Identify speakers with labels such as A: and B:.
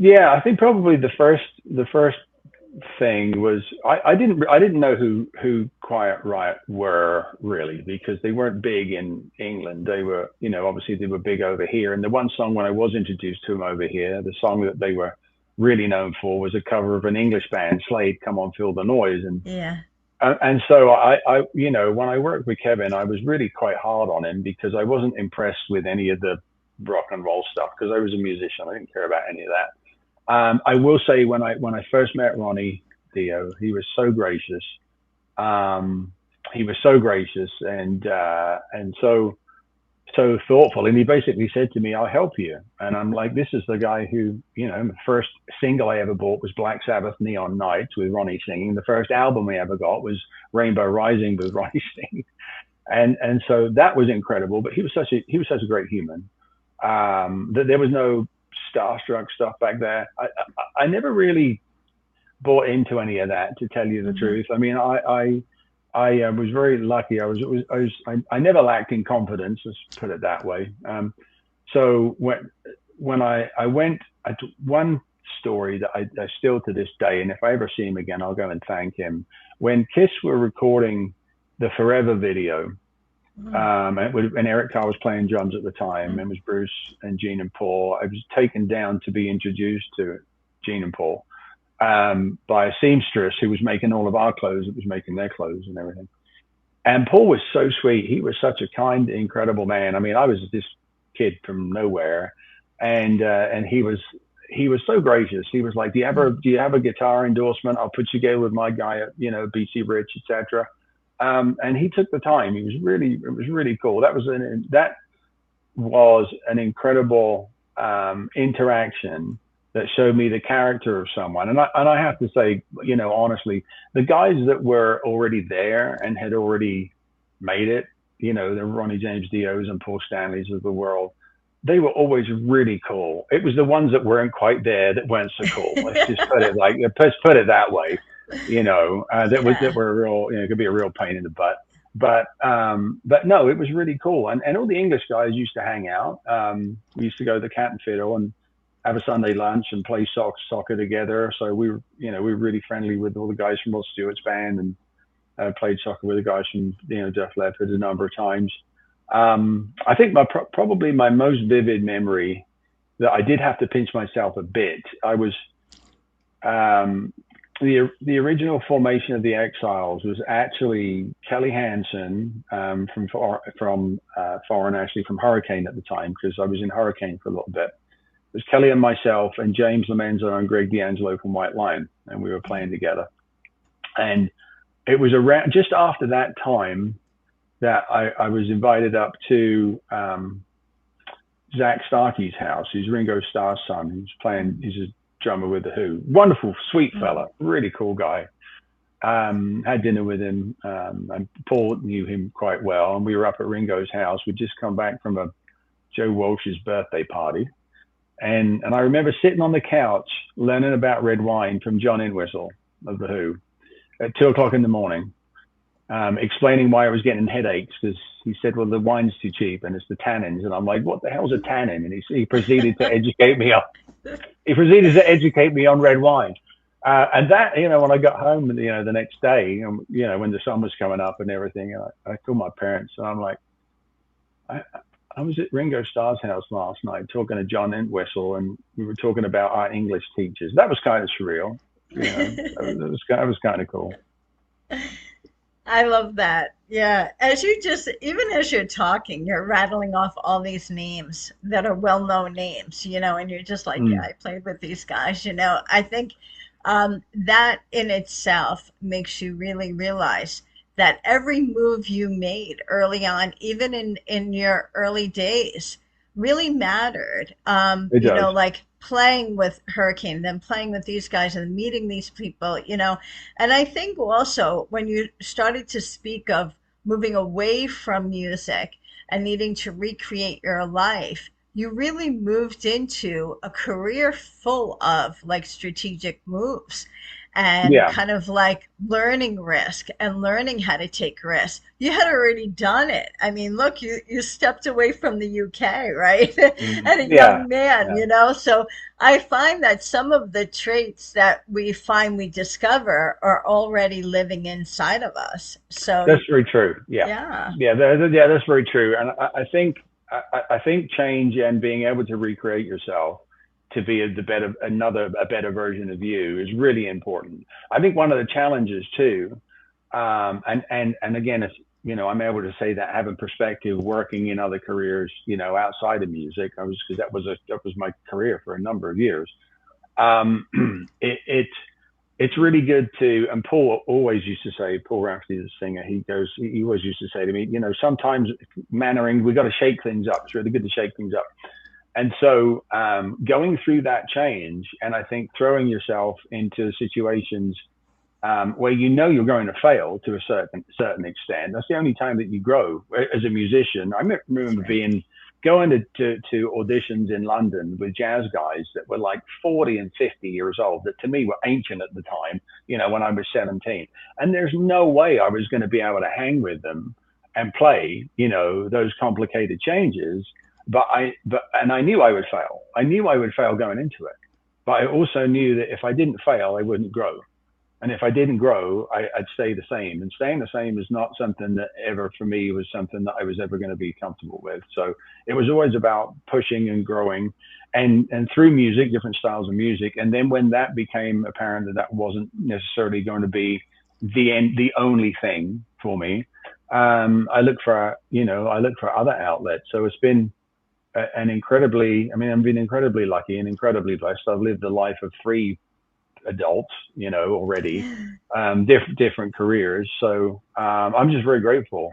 A: Yeah, I think probably the first thing was I didn't know who Quiet Riot were really because they weren't big in England. They were, obviously they were big over here. And the one song when I was introduced to them over here, the song that they were really known for was a cover of an English band, Slade, "Come On Feel the Noise."
B: Yeah.
A: And so when I worked with Kevin, I was really quite hard on him because I wasn't impressed with any of the rock and roll stuff because I was a musician. I didn't care about any of that. I will say when I first met Ronnie Dio, he was so gracious. Um, he was so gracious and so thoughtful. And he basically said to me, "I'll help you." And I'm like, "This is the guy who, the first single I ever bought was Black Sabbath Neon Nights with Ronnie singing. The first album I ever got was Rainbow Rising with Ronnie singing." And so that was incredible. But he was such a great human. That there was no starstruck stuff back there. I never really bought into any of that, to tell you the
B: Hmm.
A: truth. I mean, I was very lucky. I never lacked in confidence. Let's put it that way. So when I went, one story that I still to this day, and if I ever see him again, I'll go and thank him. When Kiss were recording the Forever video, and Eric Carr was playing drums at the time, and it was Bruce and Gene and Paul. I was taken down to be introduced to Gene and Paul by a seamstress who was making all of our clothes. That was making their clothes and everything. And Paul was so sweet. He was such a kind, incredible man. I mean, I was this kid from nowhere, and he was so gracious. He was like, "Do you have a guitar endorsement? I'll put you together with my guy at BC Rich, etc." And he took the time. It was really cool. That was an incredible interaction that showed me the character of someone. And I have to say, honestly, the guys that were already there and had already made it, the Ronnie James Dios and Paul Stanleys of the world, they were always really cool. It was the ones that weren't quite there that weren't so cool. Let's put it that way. That
B: Yeah.
A: were real. Could be a real pain in the butt. But no, it was really cool. And all the English guys used to hang out. We used to go to the Cat and Fiddle and have a Sunday lunch and play soccer together. So we were really friendly with all the guys from Rod Stewart's band, and played soccer with the guys from Def Leppard a number of times. I think probably my most vivid memory that I did have to pinch myself a bit. I was um, the original formation of the Exiles was actually Kelly Hansen from Foreign, actually from Hurricane at the time, because I was in Hurricane for a little bit. It was Kelly and myself and James Lomenzo and Greg D'Angelo from White Lion, and we were playing together. And it was around just after that time that I was invited up to Zach Starkey's house. He's Ringo Starr's son. He's a drummer with the Who. Wonderful, sweet fella, really cool guy. Had dinner with him, and Paul knew him quite well. And we were up at Ringo's house. We'd just come back from a Joe Walsh's birthday party, and I remember sitting on the couch learning about red wine from John Entwistle of the Who at 2 o'clock in the morning, explaining why I was getting headaches because he said, "Well, the wine's too cheap and it's the tannins." And I'm like, "What the hell's a tannin?" And he proceeded to educate me on. He proceeded to educate me on red wine. And that, when I got home, the next day, when the sun was coming up and everything, I called my parents and I'm like, I, I was at Ringo Starr's house last night talking to John Entwistle, and we were talking about our English teachers. That was kind of surreal. That was kind of cool.
B: I love that. Yeah. Even as you're talking, you're rattling off all these names that are well-known names, and you're just like, yeah,
A: Mm,
B: I played with these guys. I think that in itself makes you really realize that every move you made early on, even in your early days, really mattered.
A: it does.
B: Like playing with Hurricane, then playing with these guys and meeting these people. And I think also when you started to speak of moving away from music and needing to recreate your life, you really moved into a career full of like strategic moves. and
A: Yeah.
B: kind of like learning risk and learning how to take risks. You had already done it. I mean, look, you stepped away from the UK, right?
A: Mm,
B: And a
A: yeah.
B: young man,
A: Yeah.
B: so I find that some of the traits that we find we discover are already living inside of us. So,
A: That's very true. Yeah.
B: yeah,
A: Yeah. Yeah. That's very true. And I think change and being able to recreate yourself to be a better version of you is really important. I think one of the challenges too, and again, it's, I'm able to say that having perspective, working in other careers, outside of music. Because that was my career for a number of years. Um, it's really good to, and Paul always used to say, Paul Rafferty, the singer, he always used to say to me, sometimes Mannering, we got to shake things up. It's really good to shake things up. And so going through that change, and I think throwing yourself into situations where you're going to fail to a certain extent. That's the only time that you grow as a musician. I
B: that's
A: remember
B: right.
A: going to auditions in London with jazz guys that were like 40 and 50 years old, that to me were ancient at the time, when I was 17. And there's no way I was going to be able to hang with them and play, those complicated changes. And I knew I would fail. I knew I would fail going into it. But I also knew that if I didn't fail, I wouldn't grow. And if I didn't grow, I'd stay the same. And staying the same is not something that ever, for me, was something that I was ever going to be comfortable with. So it was always about pushing and growing, and through music, different styles of music. And then when that became apparent that that wasn't necessarily going to be the only thing for me, I look for other outlets. So it's been I've been incredibly lucky and incredibly blessed. I've lived a life of three adults, already, different careers. So I'm just very grateful.